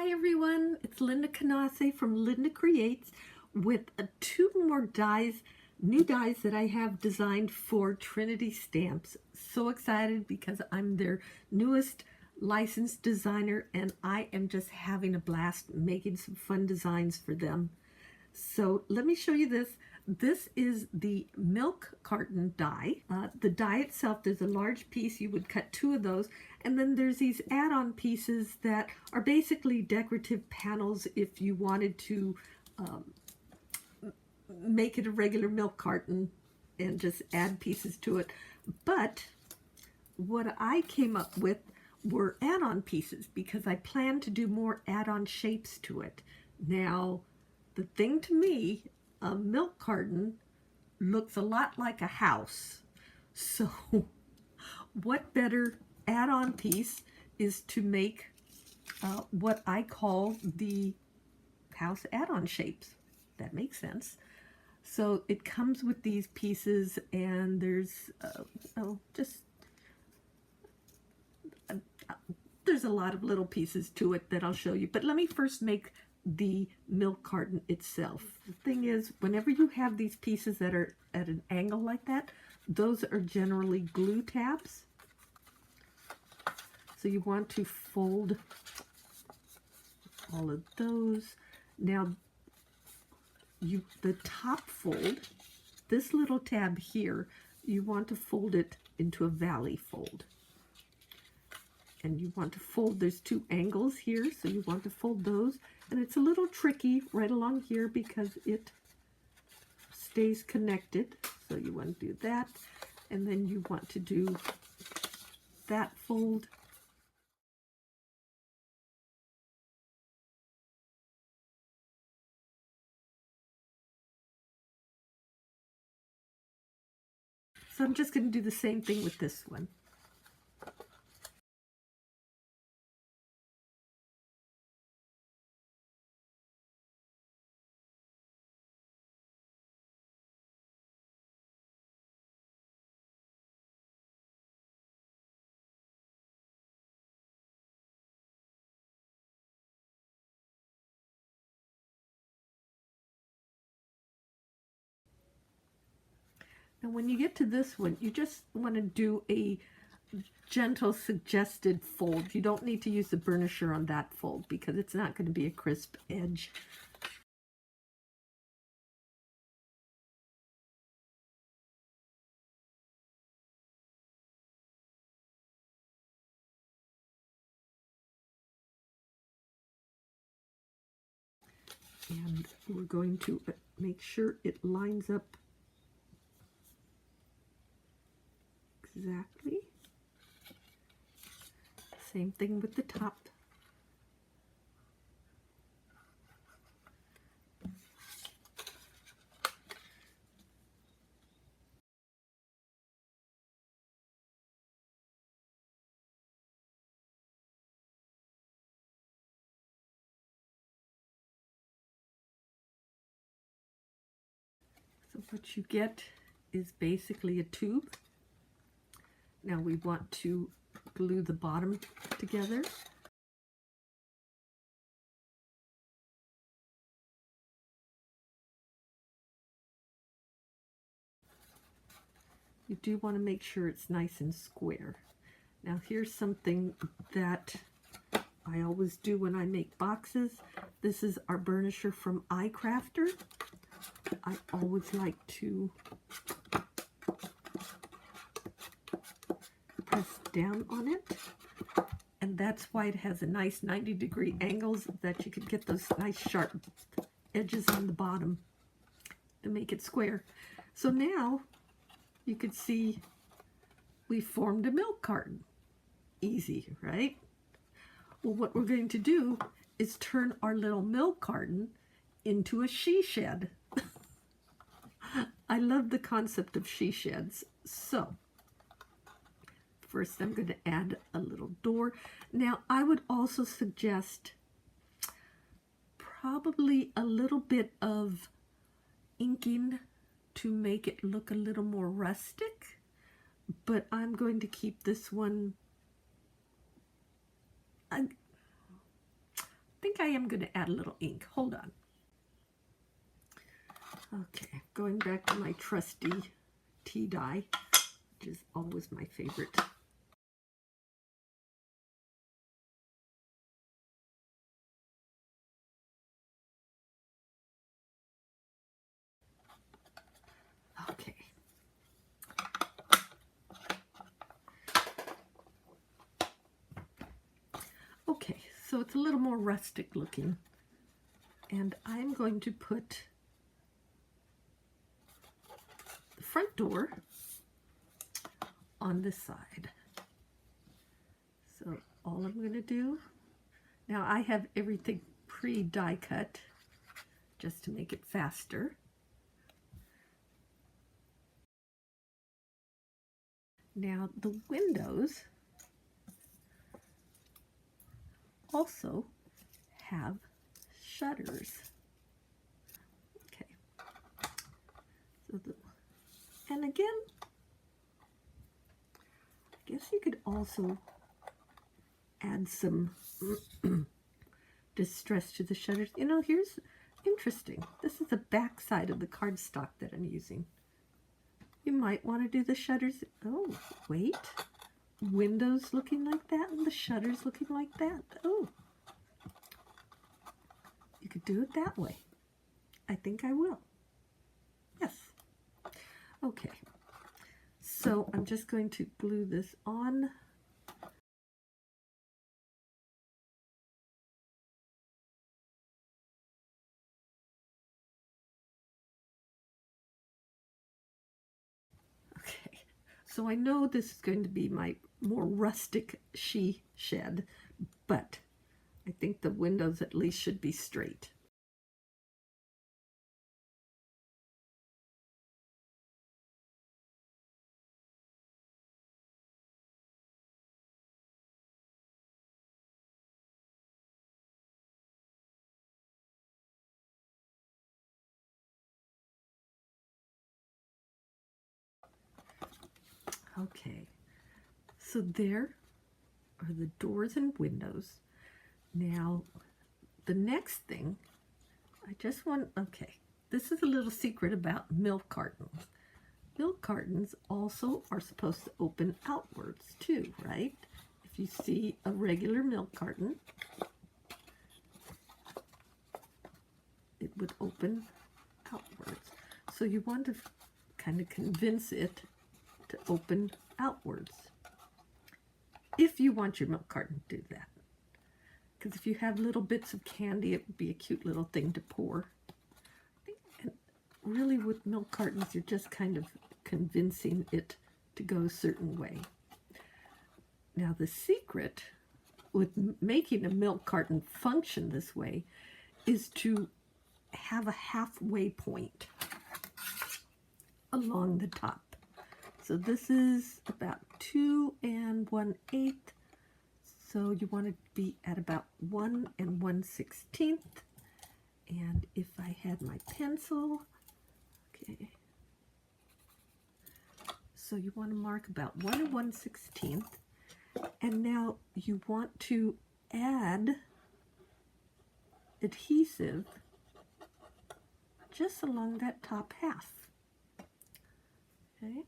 Hi everyone, it's Linda Canase from LyndaCreates with two more dies, new dies that I have designed for Trinity stamps. So excited because I'm their newest licensed designer and I am just having a blast making some fun designs for them. So let me show you this. This is the milk carton die. The die itself, there's a large piece, you would cut two of those, and then there's these add-on pieces that are basically decorative panels if you wanted to make it a regular milk carton and just add pieces to it. But what I came up with were add-on pieces because I plan to do more add-on shapes to it. Now, the thing to me, a milk carton looks a lot like a house. So what better add-on piece is to make what I call the house add-on shapes. That makes sense. So it comes with these pieces and there's there's a lot of little pieces to it that I'll show you. But let me first make the milk carton itself. The thing is, whenever you have these pieces that are at an angle like that, those are generally glue tabs. So you want to fold all of those. Now, the top fold, this little tab here, you want to fold it into a valley fold. And you want to fold, there's two angles here, so you want to fold those. And it's a little tricky right along here because it stays connected. So you want to do that. And then you want to do that fold. So I'm just going to do the same thing with this one. And when you get to this one, you just want to do a gentle suggested fold. You don't need to use the burnisher on that fold because it's not going to be a crisp edge. And we're going to make sure it lines up exactly. Same thing with the top. So what you get is basically a tube. Now we want to glue the bottom together. You do want to make sure it's nice and square. Now here's something that I always do when I make boxes. This is our burnisher from iCrafter. I always like to press down on it, and that's why it has a nice 90-degree angles, that you can get those nice sharp edges on the bottom and make it square. So now you can see we formed a milk carton. Easy, right? Well, what we're going to do is turn our little milk carton into a she shed. I love the concept of she sheds. So first I'm going to add a little door. Now I would also suggest probably a little bit of inking to make it look a little more rustic, but I'm going to keep this one, I think I am going to add a little ink. Hold on. Okay, going back to my trusty tea dye, which is always my favorite. Okay. Okay, so it's a little more rustic looking. And I'm going to put the front door on this side. So all I'm going to do, now I have everything pre-die cut just to make it faster. Now the windows also have shutters. Okay. So and again, I guess you could also add some distress to the shutters. You know, here's interesting. This is the back side of the cardstock that I'm using. You might want to do the shutters. Oh, wait. Windows looking like that and the shutters looking like that. Oh. You could do it that way. I think I will. Yes. Okay. So I'm just going to glue this on. Okay. So I know this is going to be my more rustic she shed, but I think the windows at least should be straight. Okay, so there are the doors and windows. Now, the next thing, I just want, okay, this is a little secret about milk cartons. Milk cartons also are supposed to open outwards too, right? If you see a regular milk carton, it would open outwards. So you want to kind of convince it to open outwards if you want your milk carton to do that. Because if you have little bits of candy, it would be a cute little thing to pour. And really with milk cartons, you're just kind of convincing it to go a certain way. Now the secret with making a milk carton function this way is to have a halfway point along the top. So this is about 2 1/8. So you want to be at about 1 1/16. And if I had my pencil, okay. So you want to mark about 1 1/16. And now you want to add adhesive just along that top half. Okay.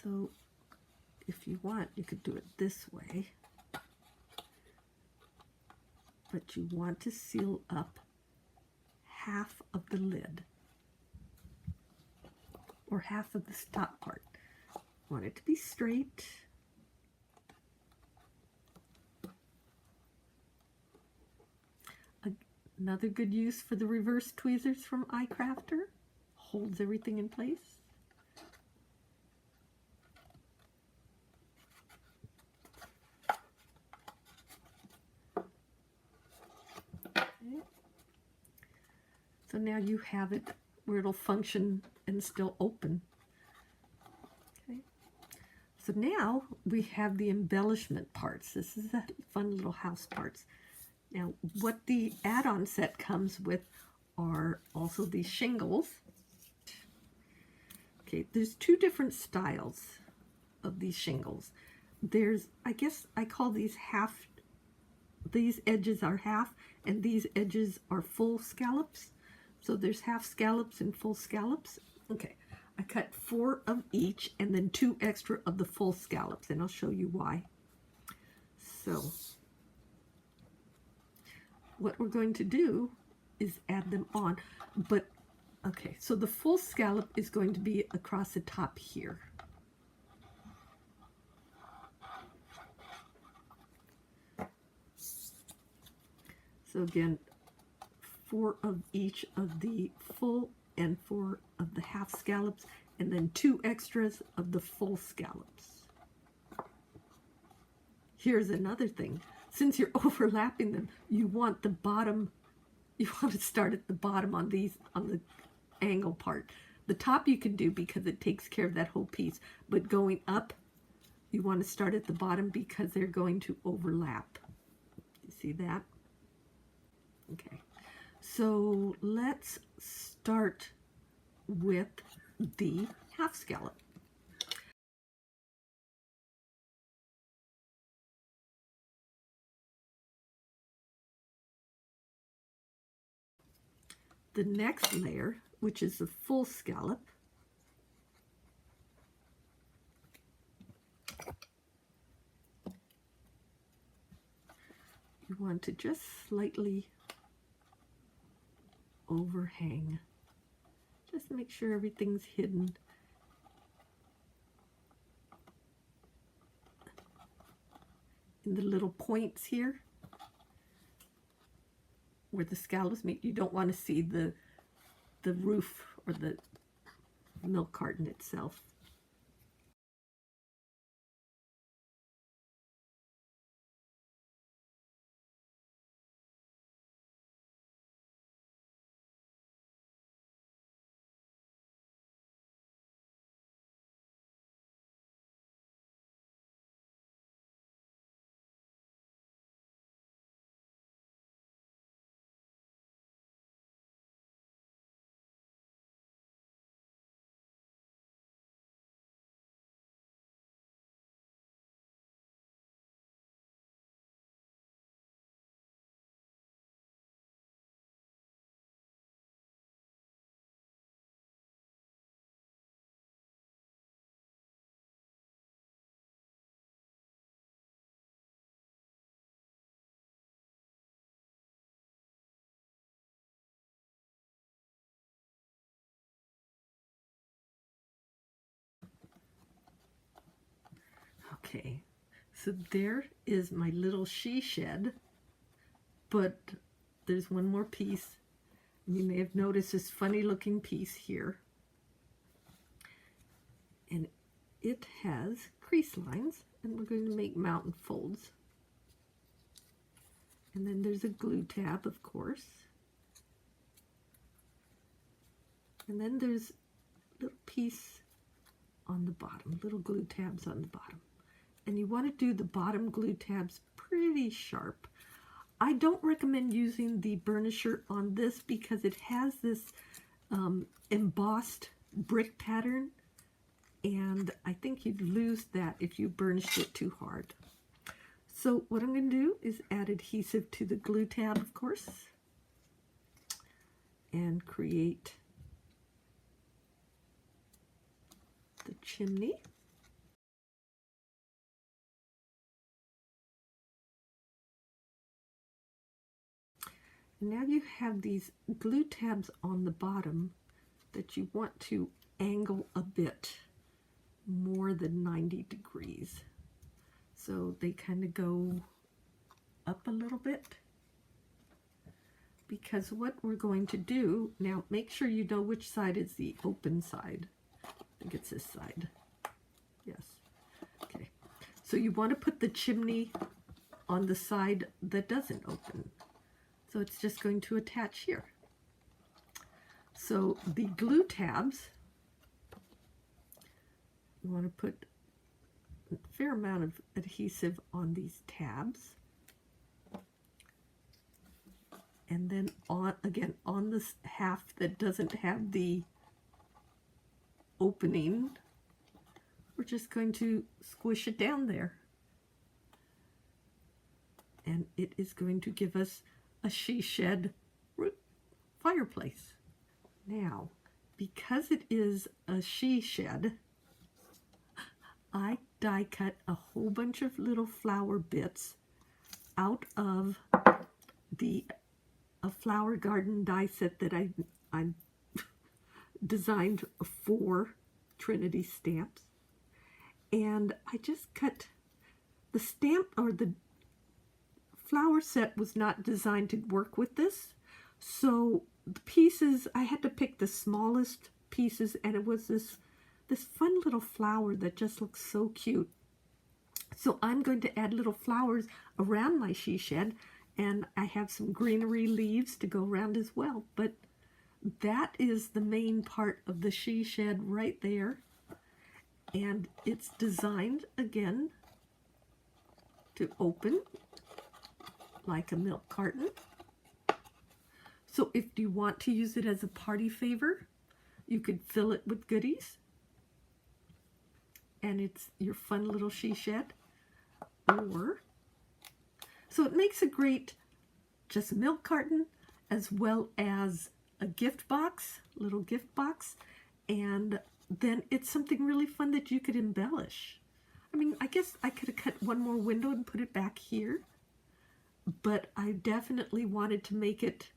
So if you want, you could do it this way, but you want to seal up half of the lid, or half of this top part. Want it to be straight. Another good use for the reverse tweezers from iCrafter. Holds everything in place. So now you have it where it'll function and still open. Okay. So now we have the embellishment parts. This is the fun little house parts. Now what the add-on set comes with are also these shingles. Okay, there's 2 different styles of these shingles. There's, I guess I call these half these edges are half and these edges are full scallops. So there's half scallops and full scallops. Okay, I cut 4 of each and then 2 extra of the full scallops, and I'll show you why. So what we're going to do is add them on. But okay, so the full scallop is going to be across the top here. So again, 4 of each of the full and 4 of the half scallops, and then 2 extras of the full scallops. Here's another thing. Since you're overlapping them, you want the bottom, you want to start at the bottom on these, on the angle part. The top you can do because it takes care of that whole piece, but going up, you want to start at the bottom because they're going to overlap. You see that? Okay, so let's start with the half scallop. The next layer, which is the full scallop, you want to just slightly overhang. Just make sure everything's hidden. In the little points here, where the scallops meet, you don't want to see the roof or the milk carton itself. Okay, so there is my little she shed, but there's one more piece. You may have noticed this funny looking piece here, and it has crease lines, and we're going to make mountain folds. And then there's a glue tab, of course, and then there's a little piece on the bottom, little glue tabs on the bottom. And you want to do the bottom glue tabs pretty sharp. I don't recommend using the burnisher on this because it has this embossed brick pattern, and I think you'd lose that if you burnished it too hard. So what I'm going to do is add adhesive to the glue tab, of course, and create the chimney. And now you have these glue tabs on the bottom that you want to angle a bit more than 90 degrees. So they kind of go up a little bit. Because what we're going to do, now make sure you know which side is the open side. I think it's this side. Yes. Okay. So you want to put the chimney on the side that doesn't open. So it's just going to attach here. So the glue tabs, you want to put a fair amount of adhesive on these tabs. And then on, again, on this half that doesn't have the opening, we're just going to squish it down there. and it is going to give us a she shed fireplace. Now, because it is a she shed, I die cut a whole bunch of little flower bits out of a flower garden die set that I designed for Trinity stamps. And I just cut the stamp, or the flower set was not designed to work with this. So the pieces, I had to pick the smallest pieces, and it was this fun little flower that just looks so cute. So I'm going to add little flowers around my she shed, and I have some greenery leaves to go around as well. But that is the main part of the she shed right there. And it's designed, again, to open like a milk carton. So if you want to use it as a party favor, you could fill it with goodies. And it's your fun little she shed. Or, so it makes a great just milk carton, as well as a gift box, little gift box, and then it's something really fun that you could embellish. I mean, I guess I could have cut one more window and put it back here, but I definitely wanted to make it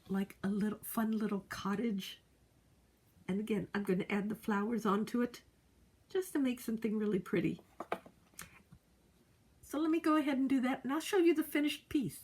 like a little fun little cottage. And again, I'm going to add the flowers onto it just to make something really pretty. So let me go ahead and do that, and I'll show you the finished piece.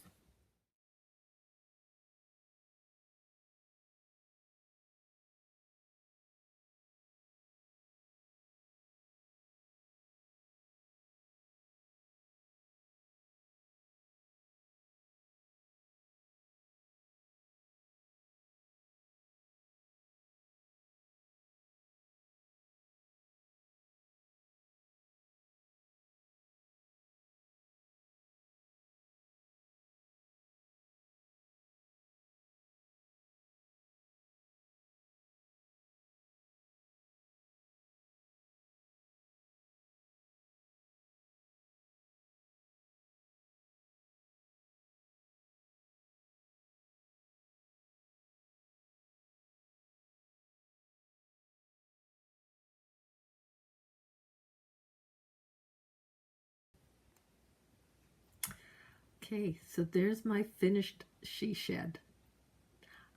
Okay, so there's my finished she shed.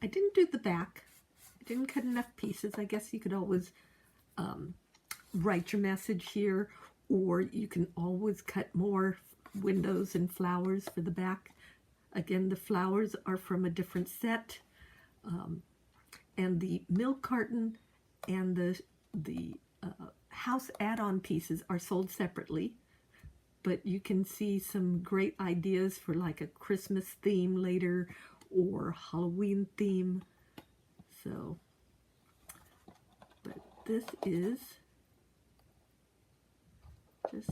I didn't do the back. I didn't cut enough pieces. I guess you could always write your message here, or you can always cut more windows and flowers for the back. Again, the flowers are from a different set, and the milk carton and the house add-on pieces are sold separately. But you can see some great ideas for like a Christmas theme later, or Halloween theme. So, but this is just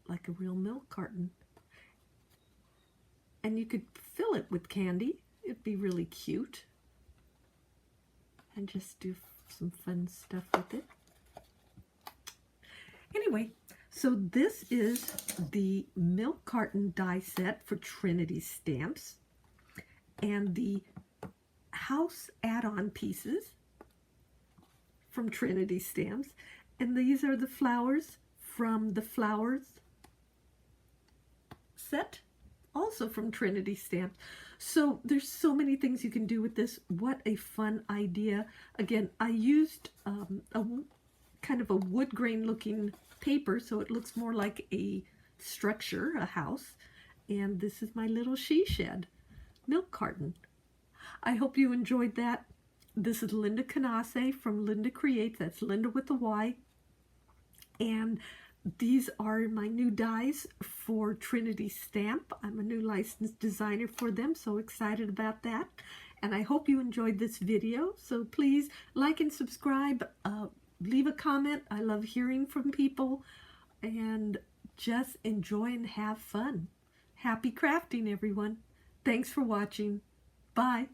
like a real milk carton. And you could fill it with candy. It'd be really cute. And just do some fun stuff with it. Anyway, so this is the milk carton die set for Trinity stamps, and the house add-on pieces from Trinity stamps, and these are the flowers from the flowers set, also from Trinity stamps. So there's so many things you can do with this. What a fun idea. Again, I used a kind of a wood grain looking paper, so it looks more like a structure, a house. And this is my little she shed milk carton. I hope you enjoyed that. This is LyndaCreates from LyndaCreates. That's Linda with a Y. And these are my new dies for Trinity Stamp. I'm a new licensed designer for them, so excited about that. And I hope you enjoyed this video. So please like and subscribe. Leave a comment. I love hearing from people. And just enjoy and have fun. Happy crafting, everyone. Thanks for watching. Bye.